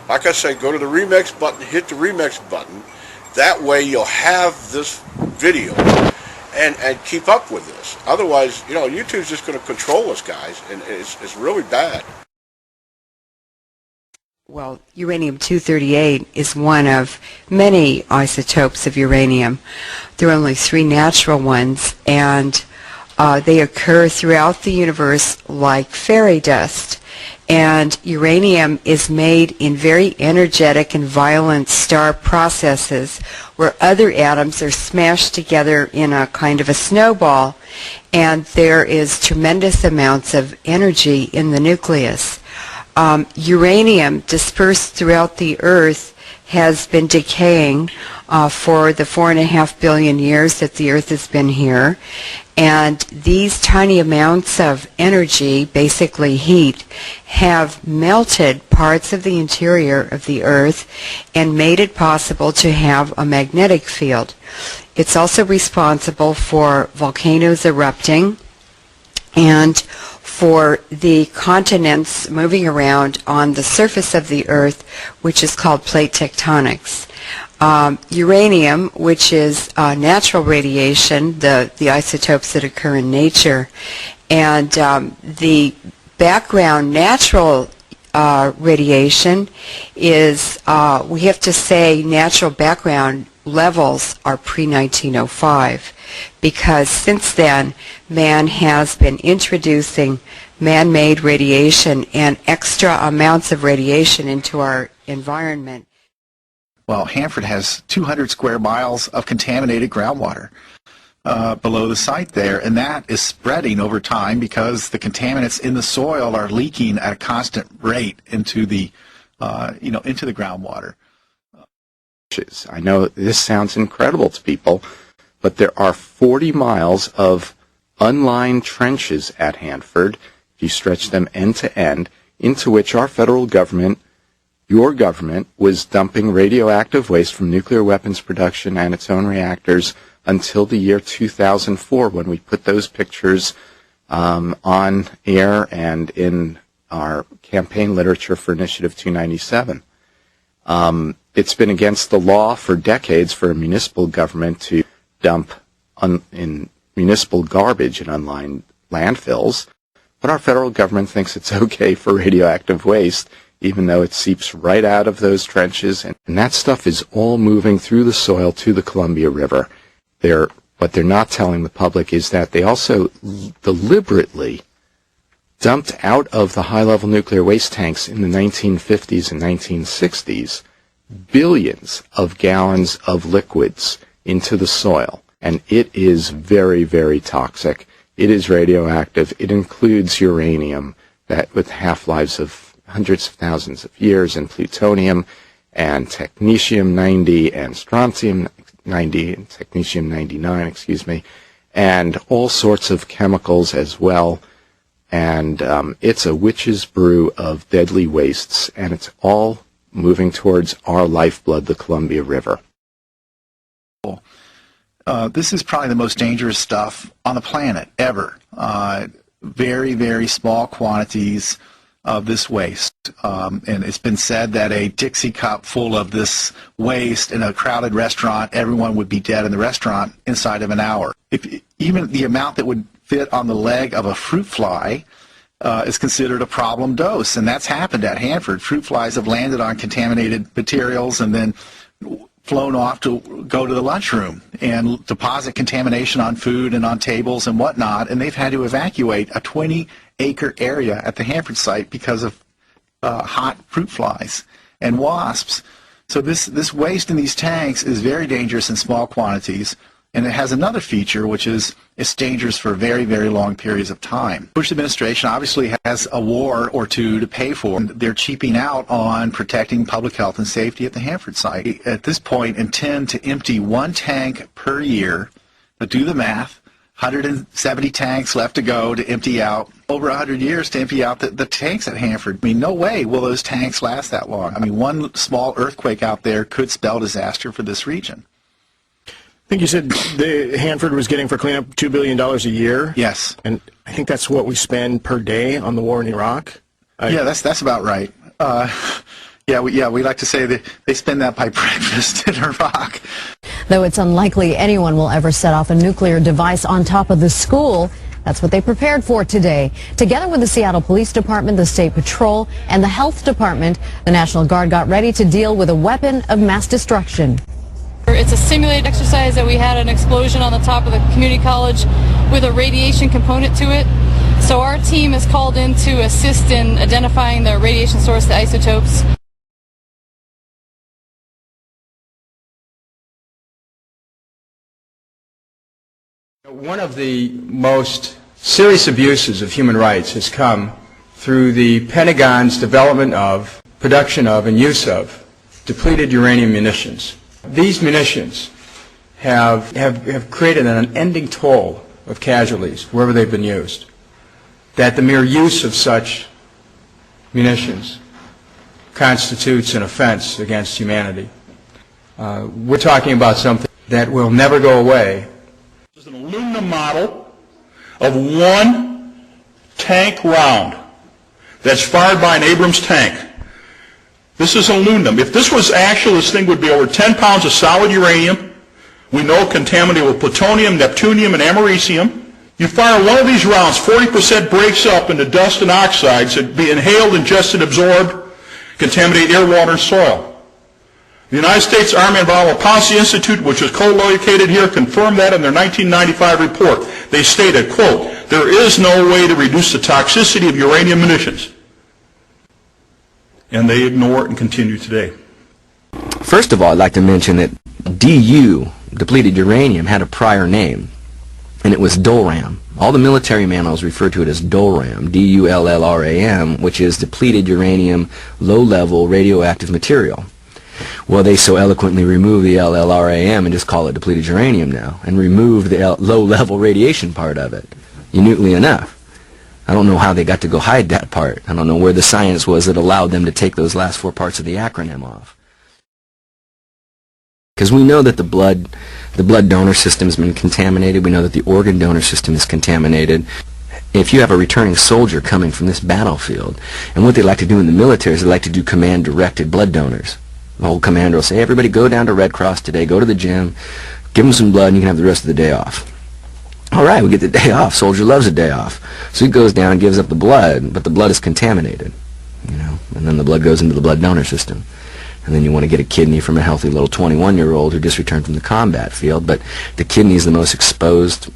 like I say, go to the remix button, hit the remix button. That way you'll have this video and keep up with this. Otherwise, YouTube's just going to control us, guys, and it's really bad. Well, uranium-238 is one of many isotopes of uranium. There are only 3 natural ones, and they occur throughout the universe like fairy dust. And uranium is made in very energetic and violent star processes where other atoms are smashed together in a kind of a snowball, and there is tremendous amounts of energy in the nucleus. Uranium dispersed throughout the Earth has been decaying for the 4.5 billion years that the Earth has been here. And these tiny amounts of energy, basically heat, have melted parts of the interior of the Earth and made it possible to have a magnetic field. It's also responsible for volcanoes erupting and for the continents moving around on the surface of the Earth, which is called plate tectonics. Uranium, which is natural radiation, the isotopes that occur in nature, and the background natural radiation is, we have to say, natural background levels are pre-1905, because since then man has been introducing man-made radiation and extra amounts of radiation into our environment. Well, Hanford has 200 square miles of contaminated groundwater below the site there, and that is spreading over time because the contaminants in the soil are leaking at a constant rate into the, into the groundwater. I know this sounds incredible to people, but there are 40 miles of unlined trenches at Hanford, if you stretch them end to end, into which our federal government, your government, was dumping radioactive waste from nuclear weapons production and its own reactors until the year 2004, when we put those pictures on air and in our campaign literature for Initiative 297. It's been against the law for decades for a municipal government to dump in municipal garbage in unlined landfills, but our federal government thinks it's okay for radioactive waste, even though it seeps right out of those trenches, and that stuff is all moving through the soil to the Columbia River. What they're not telling the public is that they also deliberately dumped out of the high-level nuclear waste tanks in the 1950s and 1960s billions of gallons of liquids into the soil, and it is very, very toxic. It is radioactive. It includes uranium, that with half-lives of hundreds of thousands of years, and plutonium, and technetium-90, and strontium-90, and technetium-99, and all sorts of chemicals as well. And it's a witch's brew of deadly wastes, and it's all moving towards our lifeblood, the Columbia River. This is probably the most dangerous stuff on the planet ever. Very, very small quantities of this waste. And it's been said that a Dixie cup full of this waste in a crowded restaurant, everyone would be dead in the restaurant inside of an hour. Even the amount that would fit on the leg of a fruit fly is considered a problem dose, and that's happened at Hanford. Fruit flies have landed on contaminated materials and then flown off to go to the lunchroom and deposit contamination on food and on tables and whatnot, and they've had to evacuate a 20-acre area at the Hanford site because of hot fruit flies and wasps. So this waste in these tanks is very dangerous in small quantities, and it has another feature, which is it's dangerous for very, very long periods of time. Bush administration obviously has a war or two to pay for. They're cheaping out on protecting public health and safety at the Hanford site. At this point, intend to empty 1 tank per year. But do the math. 170 tanks left to go to empty out. Over 100 years to empty out the tanks at Hanford. I mean, no way will those tanks last that long. I mean, one small earthquake out there could spell disaster for this region. I think you said the Hanford was getting for cleanup $2 billion a year. Yes. And I think that's what we spend per day on the war in Iraq. Yeah, that's about right. Yeah, we like to say that they spend that by breakfast in Iraq. Though it's unlikely anyone will ever set off a nuclear device on top of the school, that's what they prepared for today. Together with the Seattle Police Department, the State Patrol, and the Health Department, the National Guard got ready to deal with a weapon of mass destruction. It's a simulated exercise that we had an explosion on the top of the community college with a radiation component to it. So our team is called in to assist in identifying the radiation source, the isotopes. One of the most serious abuses of human rights has come through the Pentagon's development of, production of, and use of depleted uranium munitions. These munitions have created an unending toll of casualties wherever they've been used. That the mere use of such munitions constitutes an offense against humanity. We're talking about something that will never go away. This is an aluminum model of one tank round that's fired by an Abrams tank. This is aluminum. If this was actual, this thing would be over 10 pounds of solid uranium. We know contaminated with plutonium, neptunium, and americium. You fire one of these rounds, 40% breaks up into dust and oxides that be inhaled, ingested, absorbed, contaminate air, water, and soil. The United States Army Environmental Policy Institute, which is co-located here, confirmed that in their 1995 report. They stated, quote, "There is no way to reduce the toxicity of uranium munitions." And they ignore it and continue today. First of all, I'd like to mention that DU, depleted uranium, had a prior name, and it was DOLRAM. All the military manuals refer to it as DOLRAM, D-U-L-L-R-A-M, which is depleted uranium, low-level radioactive material. Well, they so eloquently remove the LLRAM and just call it depleted uranium now, and remove the low-level radiation part of it, minutely enough. I don't know how they got to go hide that part. I don't know where the science was that allowed them to take those last four parts of the acronym off. Because we know that the blood donor system has been contaminated. We know that the organ donor system is contaminated. If you have a returning soldier coming from this battlefield, and what they like to do in the military is they like to do command-directed blood donors. The whole commander will say, everybody go down to Red Cross today, go to the gym, give them some blood, and you can have the rest of the day off. All right, we get the day off. Soldier loves a day off. So he goes down and gives up the blood, but the blood is contaminated, you know, and then the blood goes into the blood donor system. And then you want to get a kidney from a healthy little 21-year-old who just returned from the combat field, but the kidney is the most exposed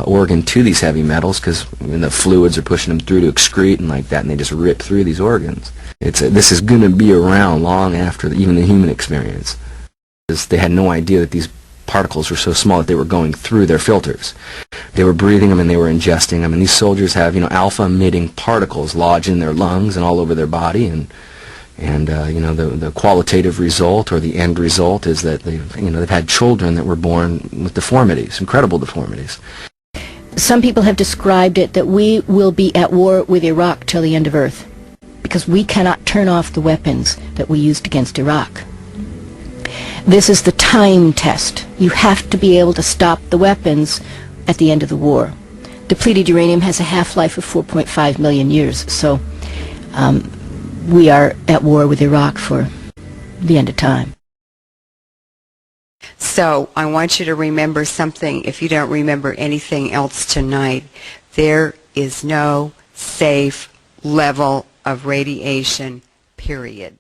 organ to these heavy metals because the fluids are pushing them through to excrete and like that, and they just rip through these organs. This is going to be around long after even the human experience. They had no idea that these particles were so small that they were going through their filters. They were breathing them and they were ingesting them, and these soldiers have, you know, alpha-emitting particles lodged in their lungs and all over their body, and you know, the qualitative result or the end result is that they've had children that were born with deformities, incredible deformities. Some people have described it that we will be at war with Iraq till the end of Earth because we cannot turn off the weapons that we used against Iraq. This is the time test. You have to be able to stop the weapons at the end of the war. Depleted uranium has a half-life of 4.5 million years, so we are at war with Iraq for the end of time. So I want you to remember something. If you don't remember anything else tonight, there is no safe level of radiation, period.